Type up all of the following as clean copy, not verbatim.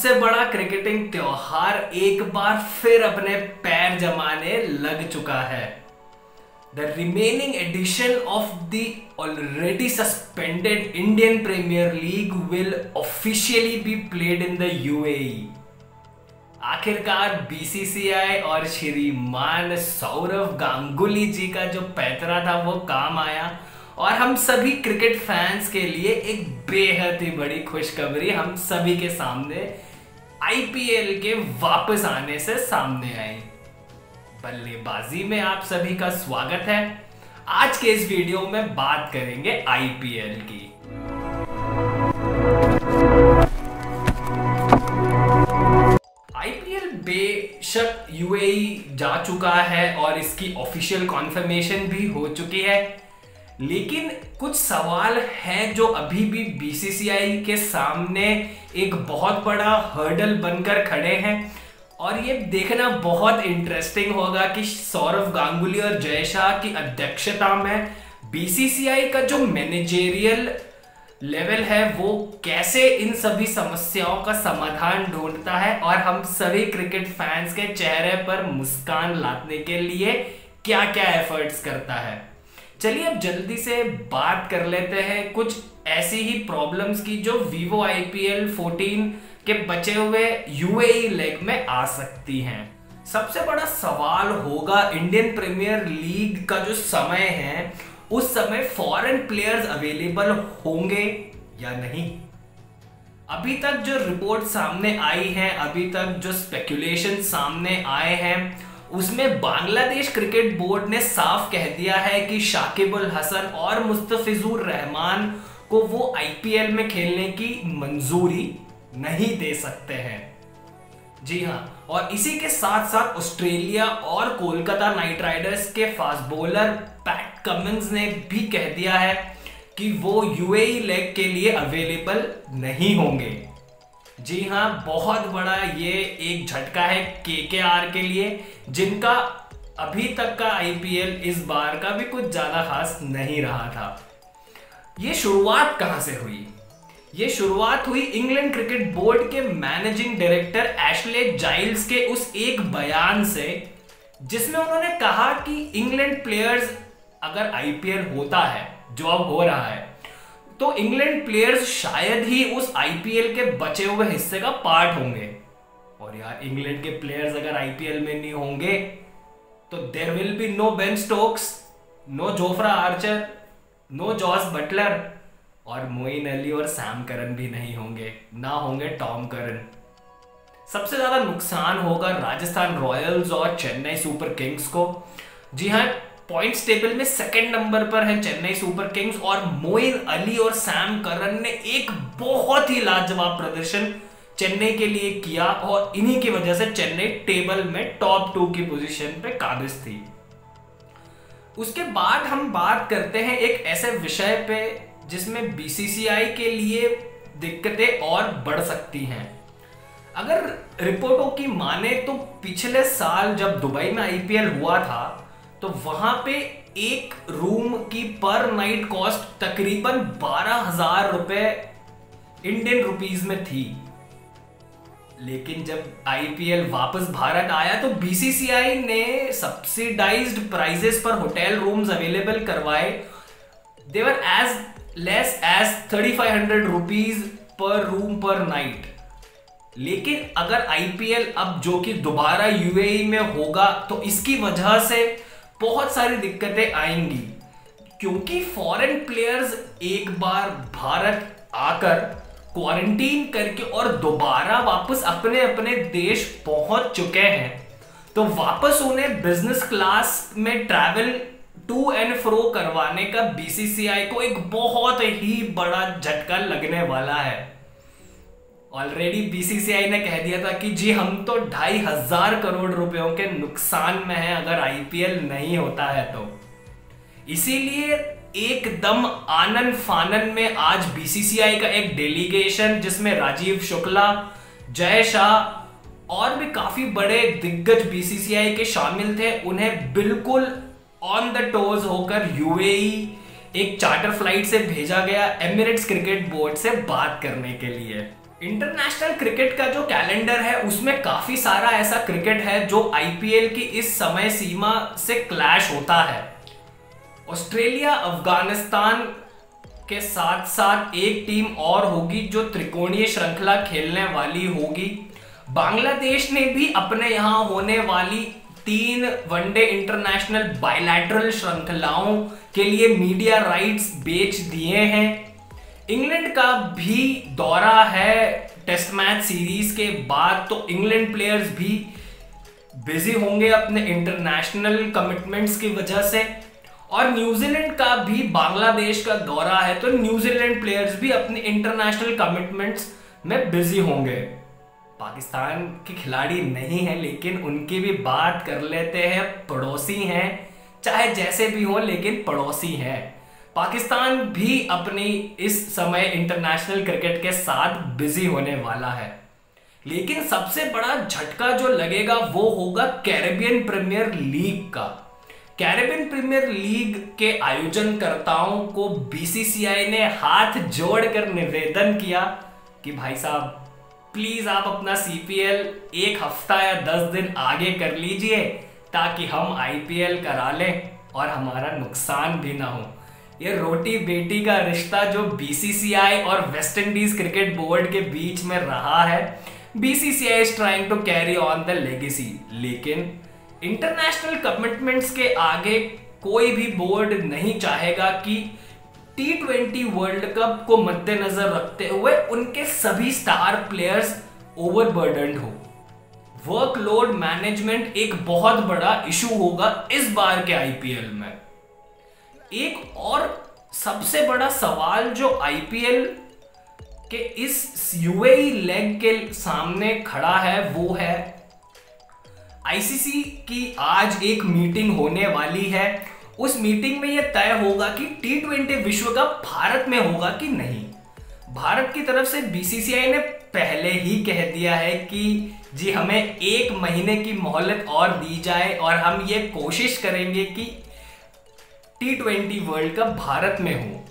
सबसे बड़ा क्रिकेटिंग त्योहार एक बार फिर अपने पैर जमाने लग चुका है। The remaining edition of the already suspended Indian Premier League will officially be played in the UAE. आखिरकार बीसीसीआई और श्रीमान सौरव गांगुली जी का जो पैतरा था वो काम आया और हम सभी क्रिकेट फैंस के लिए एक बेहद ही बड़ी खुशखबरी हम सभी के सामने आईपीएल के वापस आने से सामने आई। बल्लेबाजी में आप सभी का स्वागत है। आज के इस वीडियो में बात करेंगे आईपीएल की। आईपीएल बेशक यूएई जा चुका है और इसकी ऑफिशियल कॉन्फर्मेशन भी हो चुकी है, लेकिन कुछ सवाल हैं जो अभी भी बीसीसीआई के सामने एक बहुत बड़ा हर्डल बनकर खड़े हैं और ये देखना बहुत इंटरेस्टिंग होगा कि सौरव गांगुली और जय शाह की अध्यक्षता में बीसीसीआई का जो मैनेजेरियल लेवल है वो कैसे इन सभी समस्याओं का समाधान ढूंढता है और हम सभी क्रिकेट फैंस के चेहरे पर मुस्कान लाने के लिए क्या क्या एफर्ट्स करता है। चलिए अब जल्दी से बात कर लेते हैं कुछ ऐसी ही प्रॉब्लम्स की जो वीवो आईपीएल 14 के बचे हुए यूएई लेग में आ सकती हैं। सबसे बड़ा सवाल होगा इंडियन प्रीमियर लीग का जो समय है उस समय फॉरेन प्लेयर्स अवेलेबल होंगे या नहीं। अभी तक जो रिपोर्ट सामने आई है, अभी तक जो स्पेकुलेशन सामने आए हैं उसमें बांग्लादेश क्रिकेट बोर्ड ने साफ कह दिया है कि शाकिबुल हसन और मुस्तफिजुर रहमान को वो आईपीएल में खेलने की मंजूरी नहीं दे सकते हैं। जी हां, और इसी के साथ साथ ऑस्ट्रेलिया और कोलकाता नाइट राइडर्स के फास्ट बॉलर पैट कमिंस ने भी कह दिया है कि वो यूएई लेग के लिए अवेलेबल नहीं होंगे। जी हां, बहुत बड़ा ये एक झटका है केकेआर के लिए, जिनका अभी तक का आईपीएल इस बार का भी कुछ ज्यादा खास नहीं रहा था। ये शुरुआत कहां से हुई? ये शुरुआत हुई इंग्लैंड क्रिकेट बोर्ड के मैनेजिंग डायरेक्टर एशले जाइल्स के उस एक बयान से, जिसमें उन्होंने कहा कि इंग्लैंड प्लेयर्स अगर आईपीएल होता है, जो अब हो रहा है, तो इंग्लैंड प्लेयर्स शायद ही उस आईपीएल के बचे हुए हिस्से का पार्ट होंगे। और यार, इंग्लैंड के प्लेयर्स अगर आईपीएल में नहीं होंगे तो there will be no Ben Stokes, no Jofra Archer, no Jos Buttler और मोइन अली और सैम करन भी नहीं होंगे, ना होंगे टॉम करन। सबसे ज्यादा नुकसान होगा राजस्थान रॉयल्स और चेन्नई सुपर किंग्स को। जी हाँ, पॉइंट्स टेबल में सेकंड नंबर पर है चेन्नई सुपर किंग्स और मोइन अली और सैम करन ने एक बहुत ही लाजवाब प्रदर्शन चेन्नई के लिए किया और इन्हीं की वजह से चेन्नई टेबल में टॉप 2 की पोजीशन पे काबिज थी। उसके बाद हम बात करते हैं एक ऐसे विषय पे जिसमें बीसीसीआई के लिए दिक्कतें और बढ़ सकती हैं। अगर रिपोर्टों की माने तो पिछले साल जब दुबई में आईपीएल हुआ था तो वहां पे एक रूम की पर नाइट कॉस्ट तकरीबन 12,000 रुपए इंडियन रुपीस में थी। लेकिन जब आईपीएल वापस भारत आया तो बीसीसीआई ने सब्सिडाइज्ड प्राइसेस पर होटल रूम्स अवेलेबल करवाए। They were as less as 3,500 rupees per room per night. लेकिन अगर आईपीएल अब जो कि दोबारा यूएई में होगा तो इसकी वजह से बहुत सारी दिक्कतें आएंगी, क्योंकि फॉरेन प्लेयर्स एक बार भारत आकर क्वारंटीन करके और दोबारा वापस अपने अपने देश पहुंच चुके हैं, तो वापस उन्हें बिजनेस क्लास में ट्रैवल टू एंड फ्रो करवाने का बीसीसीआई को एक बहुत ही बड़ा झटका लगने वाला है। ऑलरेडी बीसीसीआई ने कह दिया था कि जी हम तो 2,500 करोड़ रुपयों के नुकसान में हैं अगर आईपीएल नहीं होता है तो। इसीलिए एकदम आनन फानन में आज बीसीसीआई का एक डेलीगेशन, जिसमें राजीव शुक्ला, जय शाह और भी काफी बड़े दिग्गज बीसीसीआई के शामिल थे, उन्हें बिल्कुल ऑन द टोज होकर यूएई एक चार्टर फ्लाइट से भेजा गया एमिरेट्स क्रिकेट बोर्ड से बात करने के लिए। इंटरनेशनल क्रिकेट का जो कैलेंडर है उसमें काफी सारा ऐसा क्रिकेट है जो आईपीएल की इस समय सीमा से क्लैश होता है। ऑस्ट्रेलिया अफगानिस्तान के साथ साथ एक टीम और होगी जो त्रिकोणीय श्रृंखला खेलने वाली होगी। बांग्लादेश ने भी अपने यहां होने वाली 3 वनडे इंटरनेशनल बायलैटरल श्रृंखलाओं के लिए मीडिया राइट्स बेच दिए हैं। इंग्लैंड का भी दौरा है टेस्ट मैच सीरीज के बाद, तो इंग्लैंड प्लेयर्स भी बिजी होंगे अपने इंटरनेशनल कमिटमेंट्स की वजह से। और न्यूजीलैंड का भी बांग्लादेश का दौरा है, तो न्यूजीलैंड प्लेयर्स भी अपने इंटरनेशनल कमिटमेंट्स में बिजी होंगे। पाकिस्तान के खिलाड़ी नहीं है, लेकिन उनकी भी बात कर लेते हैं। पड़ोसी हैं, चाहे जैसे भी हो, लेकिन पड़ोसी हैं। पाकिस्तान भी अपनी इस समय इंटरनेशनल क्रिकेट के साथ बिजी होने वाला है। लेकिन सबसे बड़ा झटका जो लगेगा वो होगा कैरेबियन प्रीमियर लीग का। कैरेबियन प्रीमियर लीग के आयोजनकर्ताओं को बीसीसीआई ने हाथ जोड़कर निवेदन किया कि भाई साहब प्लीज आप अपना सीपीएल 1 हफ्ता या 10 दिन आगे कर लीजिए ताकि हम आईपीएल करा लें और हमारा नुकसान भी ना हो। ये रोटी बेटी का रिश्ता जो बीसीसीआई और वेस्ट इंडीज क्रिकेट बोर्ड के बीच में रहा है, BCCI is trying to carry on the legacy. लेकिन इंटरनेशनल कमिटमेंट्स के आगे कोई भी बोर्ड नहीं चाहेगा कि T20 वर्ल्ड कप को मद्देनजर रखते हुए उनके सभी स्टार प्लेयर्स ओवरबर्डन्ड हो। वर्कलोड मैनेजमेंट एक बहुत बड़ा इशू होगा इस बार के आईपीएल में। एक और सबसे बड़ा सवाल जो आईपीएल के इस यूएई लेग के सामने खड़ा है वो है आईसीसी की आज एक मीटिंग होने वाली है। उस मीटिंग में यह तय होगा कि T20 विश्व कप भारत में होगा कि नहीं। भारत की तरफ से बीसीसीआई ने पहले ही कह दिया है कि जी हमें 1 महीने की मोहलत और दी जाए और हम ये कोशिश करेंगे कि T20 वर्ल्ड कप भारत में हो।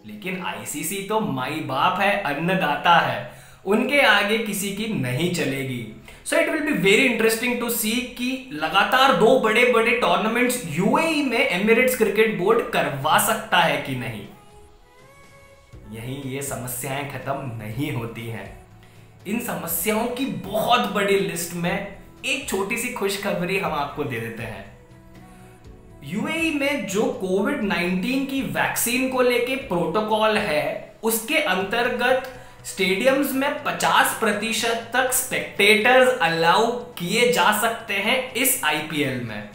लेकिन आईसीसी तो माई बाप है, अन्नदाता है, उनके आगे किसी की नहीं चलेगी। So it will be very interesting to see कि लगातार 2 बड़े बड़े टूर्नामेंट्स यूएई में एमिरेट्स क्रिकेट बोर्ड करवा सकता है कि नहीं। यहीं ये समस्याएं खत्म नहीं होती हैं। इन समस्याओं की बहुत बड़ी लिस्ट में एक छोटी सी खुशखबरी हम आपको दे देते हैं। यूएई में जो कोविड-19 की वैक्सीन को लेके प्रोटोकॉल है, उसके अंतर्गत स्टेडियम्स में 50% तक स्पेक्टेटर्स अलाउ किए जा सकते हैं इस आईपीएल में।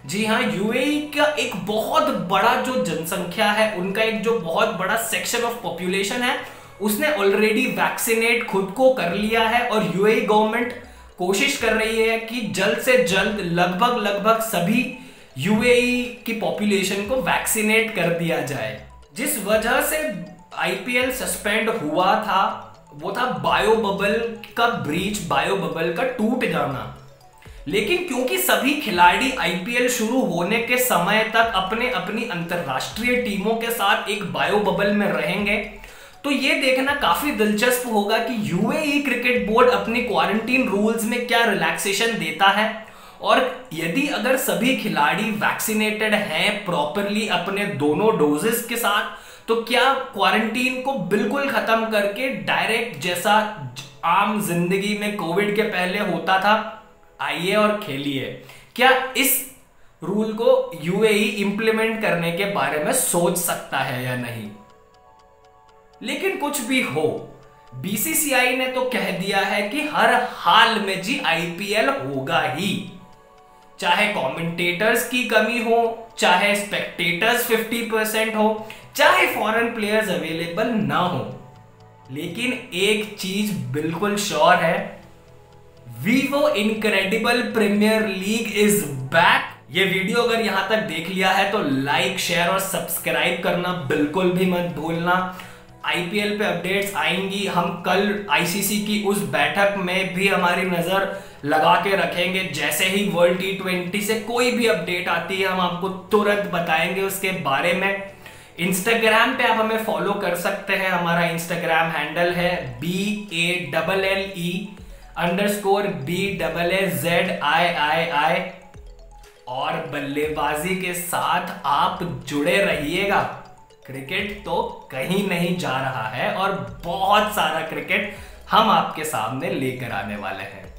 जी हाँ, यूएई का एक बहुत बड़ा जो जनसंख्या है, उनका एक जो बहुत बड़ा सेक्शन ऑफ पॉपुलेशन है, उसने ऑलरेडी वैक्सीनेट खुद को कर लिया है। और यूएई गवर्नमेंट कोशिश कर रही है कि जल्द से जल्द लगभग सभी यूएई की पॉपुलेशन को वैक्सीनेट कर दिया जाए। जिस वजह से आईपीएल सस्पेंड हुआ था वो था बायो बबल का ब्रीच, बायो बबल का टूट जाना। लेकिन क्योंकि सभी खिलाड़ी आईपीएल शुरू होने के समय तक अपने अपनी अंतरराष्ट्रीय टीमों के साथ एक बायो बबल में रहेंगे, तो ये देखना काफी दिलचस्प होगा कि यूएई क्रिकेट बोर्ड अपनी क्वारंटीन रूल्स में क्या रिलैक्सेशन देता है। और यदि अगर सभी खिलाड़ी वैक्सीनेटेड हैं प्रॉपरली अपने दोनों डोजेस के साथ, तो क्या क्वारंटीन को बिल्कुल खत्म करके डायरेक्ट जैसा आम जिंदगी में कोविड के पहले होता था, आइए और खेलिए। क्या इस रूल को यूएई इंप्लीमेंट करने के बारे में सोच सकता है या नहीं। लेकिन कुछ भी हो, बीसीसीआई ने तो कह दिया है कि हर हाल में जी आईपीएल होगा ही, चाहे कमेंटेटर्स की कमी हो, चाहे स्पेक्टेटर्स 50% हो, चाहे फॉरेन प्लेयर्स अवेलेबल ना हो। लेकिन एक चीज बिल्कुल श्योर है, Vivo incredible premier league is back. ये वीडियो अगर यहां तक देख लिया है तो लाइक, शेयर और सब्सक्राइब करना बिल्कुल भी मत भूलना। आईपीएल पे अपडेट्स आएंगी, हम कल आईसीसी की उस बैठक में भी हमारी नजर लगा के रखेंगे। जैसे ही वर्ल्ड T20 से कोई भी अपडेट आती है हम आपको तुरंत बताएंगे उसके बारे में। इंस्टाग्राम पे आप हमें फॉलो कर सकते हैं। हमारा इंस्टाग्राम हैंडल है BALLE_BAAZII। और बल्लेबाजी के साथ आप जुड़े रहिएगा। क्रिकेट तो कहीं नहीं जा रहा है और बहुत सारा क्रिकेट हम आपके सामने लेकर आने वाले हैं।